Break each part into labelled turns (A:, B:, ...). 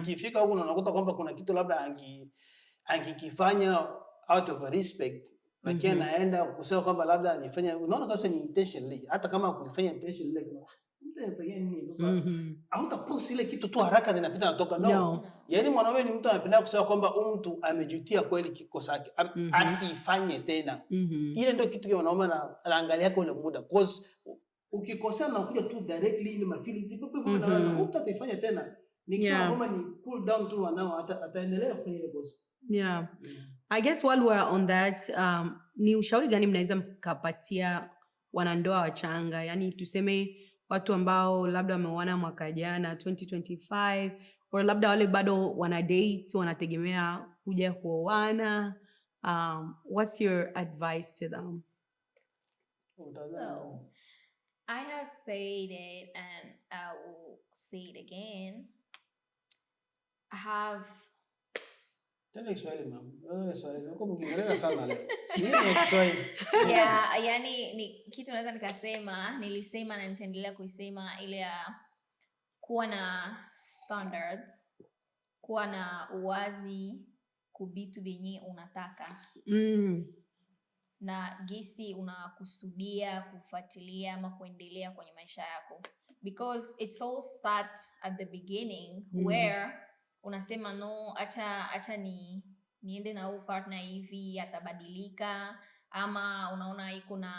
A: Ikifika huko unakuta kwamba kuna kitu labda angikifanya out of respect, lakini anaenda kusema kwamba labda anifanya, unaona kabisa ni intentionally, hata kama kufanya intentionally mtu anafanya nini sasa, hautapost ile kitu tu haraka zinapita natoka. No. Yaani mwanaume ni mtu anapenda kusema kwamba mtu amejutia kweli kikosa yake, asifanye tena. Ile ndio kitu kwa mwanaume anaangalia kwa ule muda, cause ukikosea na kuja tu directly ile mafeelings na mtu atafanya tena. Nikisema kwamba ni cool down tu wanao ataendelea kufanya ile kosa.
B: I guess while we're on that, ni ushauri gani mnaweza mkapatia wanandoa wachanga? Yani tuseme watu ambao labda wameoana mwaka jana 2025, au labda wale bado wana date, wanategemea kuja kuoana. What's your advice to them?
C: So, I have said it and I will say it again. I have yani ni kitu naweza nikasema, nilisema na nitaendelea kuisema, ile ya kuwa na standards, kuwa na uwazi kubitu vyenye unataka. Na gisi unakusudia kufuatilia ama kuendelea kwenye maisha yako, because it's all start at the beginning where unasema no, acha niende na huyu partner hivi atabadilika, ama unaona iko na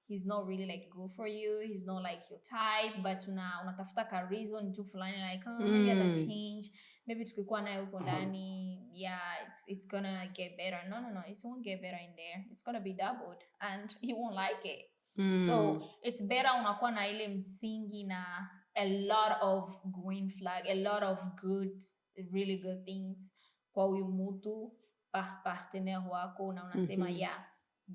C: he's not really like good for you, he's not like your type, but unatafuta ka reason tu fulani like maybe ata change, maybe tukikuwa naye huko ndani it's gonna get better. No, it won't get better in there, it's gonna be doubled and you won't like it. So it's better unakuwa na ile msingi na a lot of green flag, a lot of really good things kwa huyu mtu partner wako, na unasema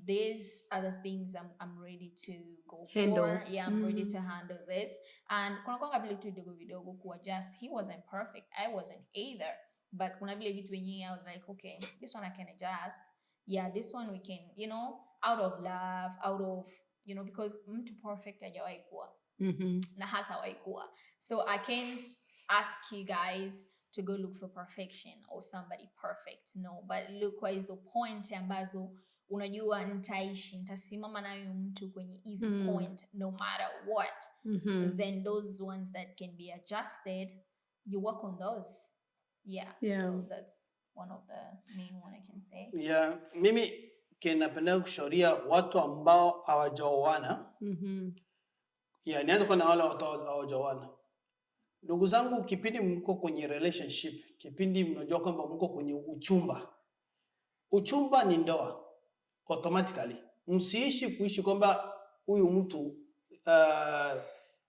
C: these are the things I'm ready to go for. I'm ready to handle this. And kuna kwanga vile vitu vidogo kuadjust. He wasn't perfect, I wasn't either, but kuna vile vitu wenyewe I was like, okay, this one I can adjust. This one we can, out of love, out of, because mtu perfect hajawahi kuwa na hatawahi kuwa. So I can't ask you guys to go look for perfection or somebody perfect. No, but look what is the point ambazo unajua nitasimama na huyu mtu kwenye easy point no matter what. Then those ones that can be adjusted, you work on those. So that's one of the main one I can say.
A: Mimi napenda kushauria watu ambao hawajaoana. Nianze kwa na wale watu hawajaoana. Ndugu zangu, kipindi mko kwenye relationship, kipindi mnajua kwamba mko kwenye uchumba ni ndoa automatically. Msiishi kuishi kwamba huyu mtu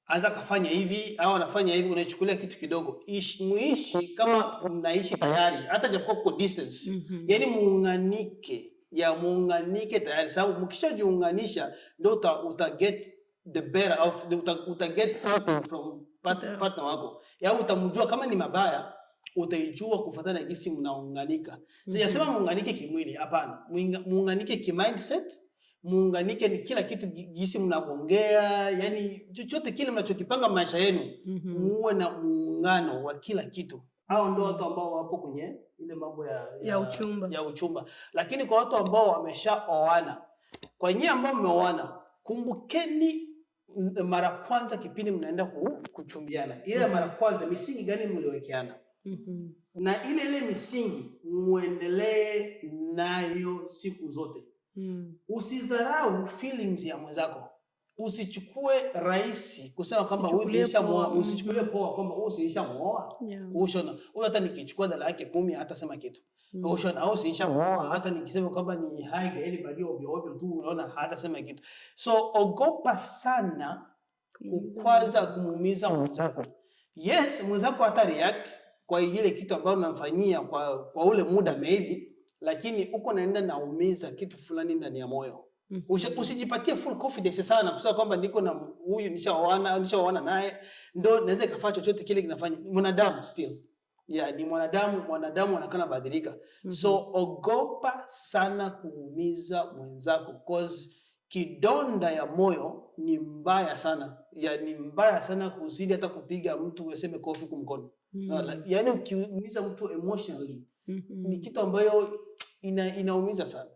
A: anza kafanya hivi au anafanya hivi, unachukulia kitu kidogo. Muishi kama mnaishi tayari, hata japokuwa kwa distance. Yani muunganike tayari, sababu mkishajiunganisha ndio get the better of get something from partner wako. Utamjua kama ni mabaya, utaijua kufuatana na jinsi mnaunganika. Sijasema muunganike kimwili, hapana. Muunganike kimindset, muunganike ni kila kitu, jinsi mnaongea, yani chochote kile mnachokipanga maisha yenu, muwe na muungano wa kila kitu. Hao ndio watu ambao wapo kwenye ile mambo ya uchumba. Lakini kwa watu ambao wameshaoana, kwa nyinyi ambao mmeoana, kumbukeni mara kwanza kipindi mnaenda kuchumbiana. Ile mara kwanza misingi gani mliwekeana? Na ile misingi muendelee nayo siku zote. Usizarau feelings ya mwenzako. Usichukue rahisi kusema kwamba wewe ulishamuoa, usichukulie poa kwamba wewe ulishamuoa. Ushona, wewe hata nikichukua dala yake 10 hata sema kitu. Ushona, au ulishamuoa hata nikisema kwamba ni haiga ili bali ovyo tu unaona hata sema kitu. So ogopa sana kukwaza kumuumiza mwenzako. Yes, mwenzako hata react kwa ile kitu ambayo unamfanyia kwa ule muda maybe, lakini uko naenda naumiza kitu fulani ndani ya moyo. Usijipatie full confidence sana kusema kwamba niko na huyu nishaoana naye ndio naweza kufanya chochote kile kinafanya. Mwanadamu still. Ni mwanadamu anakana badilika. So ogopa sana kuumiza mwenzako, cause kidonda ya moyo ni mbaya sana. Ni mbaya sana kuzidi hata kupiga mtu useme kofi kumkono. Yaani ukiumiza mtu emotionally ni kitu ambayo inaumiza sana.